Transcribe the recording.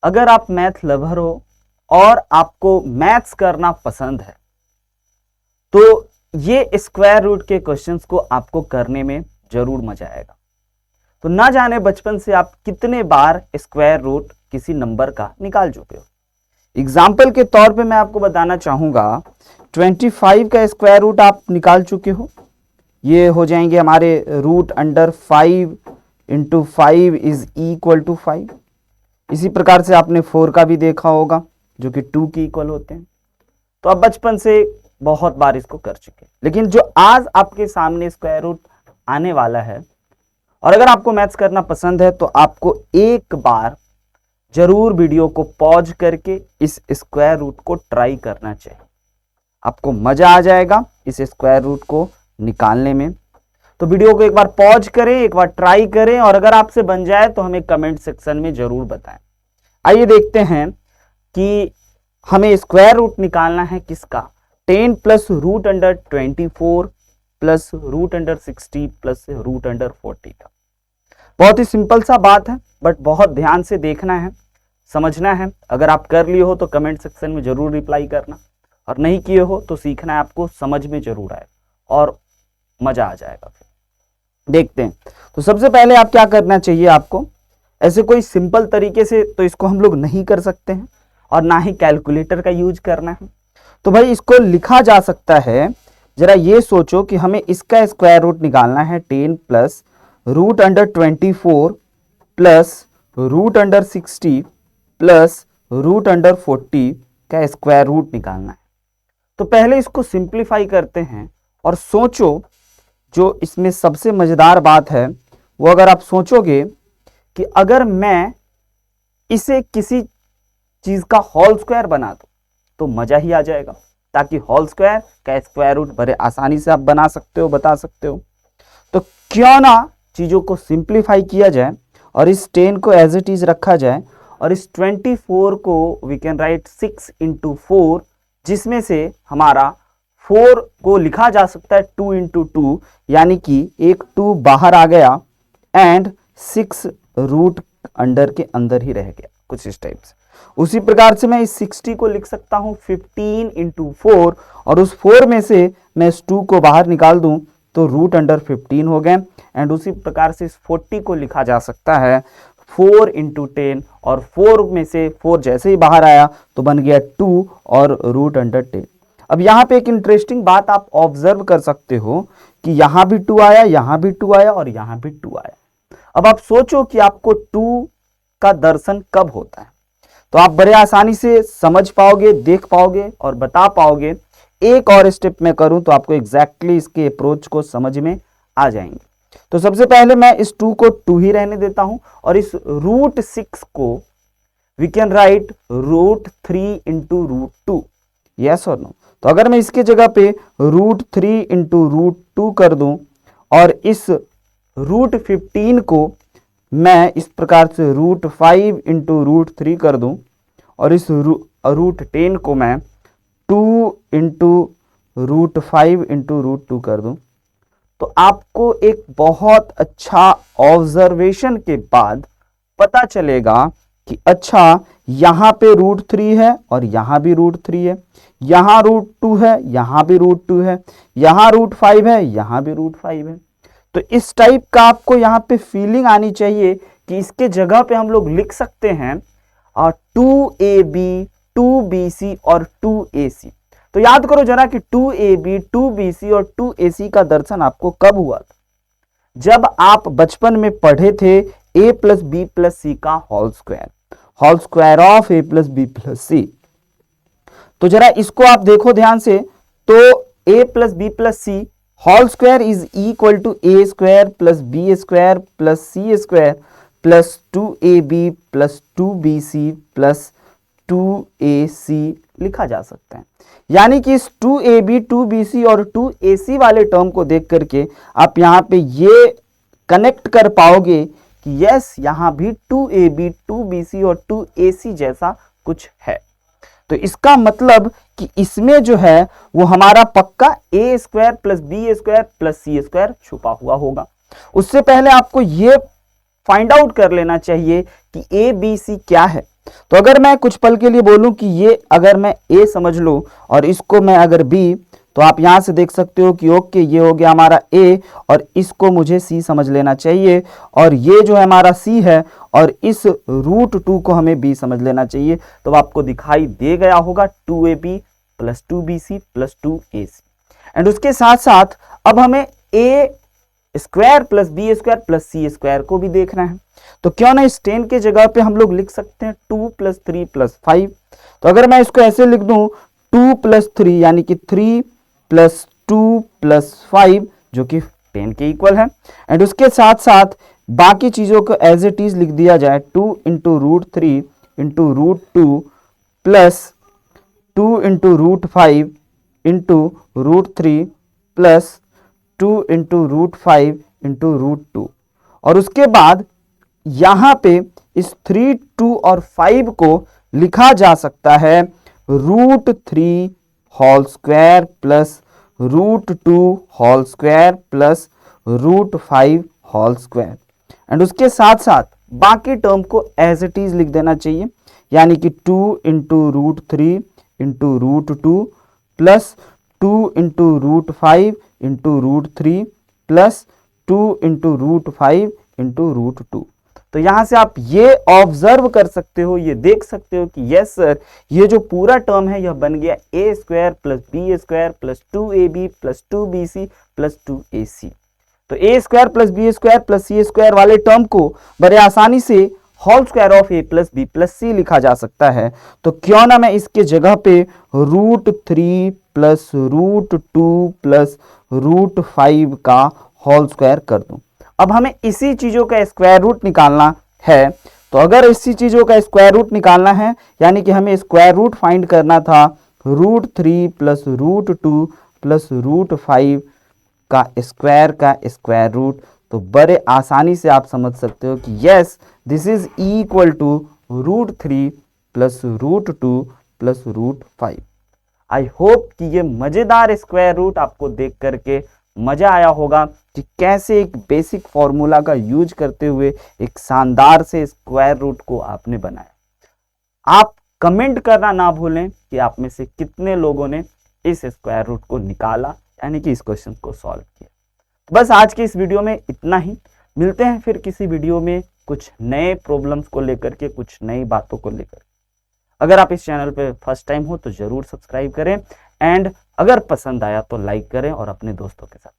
अगर आप math lover हो और आपको मैथ्स करना पसंद है तो ये स्क्वायर रूट के क्वेश्चंस को आपको करने में जरूर मजा आएगा। तो ना जाने बचपन से आप कितने बार स्क्वायर रूट किसी नंबर का निकाल चुके हो। एग्जाम्पल के तौर पे मैं आपको बताना चाहूंगा 25 का स्क्वायर रूट आप निकाल चुके हो। ये हो जाएंगे हमारे root under 5 into 5 is equal to 5। इसी प्रकार से आपने 4 का भी देखा होगा जो कि 2 के इक्वल होते हैं। तो आप बचपन से बहुत बार इसको कर चुके, लेकिन जो आज आपके सामने स्क्वायर रूट आने वाला है, और अगर आपको मैथ्स करना पसंद है तो आपको एक बार जरूर वीडियो को पॉज करके इस स्क्वायर रूट को ट्राई करना चाहिए। आपको मजा आ जाएगा इस स्क्वायर रूट को निकालने में। तो वीडियो को एक बार पॉज करें, एक बार ट्राई करें, और अगर आपसे बन जाए तो हमें कमेंट सेक्शन में जरूर बताएं। आइए देखते हैं कि हमें स्क्वायर रूट निकालना है किसका, 10 plus root under 24 plus root under 60 plus root under 40 का। बहुत ही सिंपल सा बात है, बट बहुत ध्यान से देखना है, समझना है। अगर आप कर लिए हो तो कमेंट सेक्शन में जरूर रिप्लाई करना, और नहीं किए हो तो सीखना है आपको, समझ में जरूर आए और मजा आ जाएगा। फिर देखते हैं। तो सबसे पहले आप क्या करना चाहिए, आपको ऐसे कोई सिंपल तरीके से तो इसको हम लोग नहीं कर सकते हैं, और ना ही कैलकुलेटर का यूज करना है। तो भाई इसको लिखा जा सकता है, जरा ये सोचो कि हमें इसका स्क्वायर रूट निकालना है 10 plus root under 24 plus root under 60 plus root under 40 का स्क्वायर रूट निकालना है। तो पहले इसको सिंप्लीफाई करते हैं और सोचो, जो इसमें सबसे मजेदार बात है वो अगर आप सोचोगे कि अगर मैं इसे किसी चीज का होल स्क्वायर बना दूं तो मजा ही आ जाएगा, ताकि होल स्क्वायर का स्क्वायर रूट बड़े आसानी से आप बना सकते हो, बता सकते हो। तो क्यों ना चीजों को सिंप्लीफाई किया जाए और इस 10 को एज इट इज रखा जाए, और इस 24 को वी कैन राइट 6 इंटू 4, जिसमें से हमारा 4 को लिखा जा सकता है 2 इंटू 2, यानी कि एक 2 बाहर आ गया एंड 6 रूट अंडर के अंदर ही रह गया, कुछ इस टाइप से। उसी प्रकार से मैं इस 60 को लिख सकता हूं 15 इंटू 4, और उस 4 में से मैं इस 2 को बाहर निकाल दूं तो रूट अंडर 15 हो गए। एंड उसी प्रकार से इस 40 को लिखा जा सकता है 4 इंटू 10, और 4 में से 4 जैसे ही बाहर आया तो बन गया 2 और रूट अंडर 10। अब यहाँ पे एक इंटरेस्टिंग बात आप ऑब्जर्व कर सकते हो कि यहाँ भी 2 आया, यहाँ भी 2 आया और यहाँ भी 2 आया। अब आप सोचो कि आपको 2 का दर्शन कब होता है, तो आप बड़े आसानी से समझ पाओगे, देख पाओगे और बता पाओगे। एक और स्टेप में करूं तो आपको एग्जैक्टली इसके अप्रोच को समझ में आ जाएंगे। तो सबसे पहले मैं इस 2 को 2 ही रहने देता हूं, और इस रूट 6 को we can write root 3 into root 2, yes और नो। तो अगर मैं इसके जगह पे रूट 3 इंटू रूट 2 कर दूं, और इस रूट 15 को मैं इस प्रकार से रूट 5 इंटू रूट 3 कर दूं, और इस रूट 10 को मैं 2 इंटू रूट 5 इंटू रूट 2 कर दूं, तो आपको एक बहुत अच्छा ऑब्जर्वेशन के बाद पता चलेगा कि अच्छा यहां पे रूट 3 है और यहां भी रूट 3 है, यहां रूट 2 है, यहां भी रूट 2 है, यहां रूट 5 है, यहां भी रूट 5 है। तो इस टाइप का आपको यहाँ पे फीलिंग आनी चाहिए कि इसके जगह पे हम लोग लिख सकते हैं 2AB 2BC और 2AC। तो याद करो जरा कि 2AB 2BC और 2AC का दर्शन आपको कब हुआ था, जब आप बचपन में पढ़े थे A plus B plus C का whole square of A plus B plus C. तो जरा इसको आप देखो ध्यान से, तो A plus B plus C whole square is equal to A square plus B square plus C square plus 2AB plus 2BC plus 2AC लिखा जा सकता है। यानी कि इस 2AB 2BC और 2AC वाले टर्म को देख करके आप यहाँ पे ये कनेक्ट कर पाओगे कि यस यहाँ भी 2AB 2BC और 2AC जैसा कुछ है। तो इसका मतलब कि इसमें जो है वो हमारा पक्का A square plus B square plus C square छुपा हुआ होगा। उससे पहले आपको ये फाइंड आउट कर लेना चाहिए कि A B C क्या है। तो अगर मैं कुछ पल के लिए बोलूं कि ये अगर मैं ए समझ लूं और इसको मैं अगर बी, तो आप यहां से देख सकते हो कि ओके ये हो गया हमारा ए और इसको मुझे सी समझ लेना चाहिए, और ये जो है हमारा सी है और इस √2 को हमें बी समझ लेना चाहिए। तो आपको दिखाई दे गया होगा 2ab plus 2bc plus 2ac। And उसके साथ साथ अब हमें A square plus B square plus C square को भी देखना है। तो क्यों ना इस 10 के जगह पे हम लोग लिख सकते हैं 2 प्लस 3 प्लस 5। तो अगर मैं इसको ऐसे लिख दूं 2 प्लस 3 यानी कि 3 प्लस 2 प्लस 5 जो कि 10 के इक्वल है। एंड उसके साथ साथ बाकी चीजों को एज इट इज लिख दिया जाए 2 into √3 into √2 plus 2 into √5 into √3 plus 2 into √5 into √2। और उसके बाद यहां पे इस 3, 2 और 5 को लिखा जा सकता है √3 whole square plus √2 whole square plus √5 whole square. And उसके साथ साथ बाकी टर्म को एज इट इज लिख देना चाहिए, यानी कि 2 into √3 into √2 plus 2 into √5 into √3 plus 2 into √5 into √2। तो यहां से आप ये ऑब्जर्व कर सकते हो, ये देख सकते हो कि यस सर ये जो पूरा टर्म है यह बन गया A square plus B square plus 2ab plus 2bc plus 2ac। तो A square plus B square plus C square वाले टर्म को बड़े आसानी से whole square of A plus B plus C लिखा जा सकता है। तो क्यों ना मैं इसके जगह पे √3 प्लस √2 प्लस √5 का होल स्क्वायर कर दूं। अब हमें इसी चीजों का स्क्वायर रूट निकालना है। तो अगर इसी चीजों का स्क्वायर रूट निकालना है यानी कि हमें स्क्वायर रूट फाइंड करना था √3 प्लस √2 प्लस √5 का स्क्वायर रूट, तो बड़े आसानी से आप समझ सकते हो कि yes this is equal to √3 plus √2 plus √5। I hope कि ये मजेदार स्क्वायर रूट आपको देख करके मजा आया होगा कि कैसे एक बेसिक फॉर्मूला का यूज करते हुए एक शानदार से स्क्वायर रूट को आपने बनाया। आप कमेंट करना ना भूलें कि आप में से कितने लोगों ने इस स्क्वायर रूट को निकाला, यानी कि इस क्वेश्चन को सॉल्व किया। बस आज के इस वीडियो में इतना ही। मिलते हैं फिर किसी वीडियो में कुछ नए प्रॉब्लम्स को लेकर के, कुछ नई बातों को लेकर। अगर आप इस चैनल पे फर्स्ट टाइम हो तो जरूर सब्सक्राइब करें, एंड अगर पसंद आया तो लाइक करें और अपने दोस्तों के साथ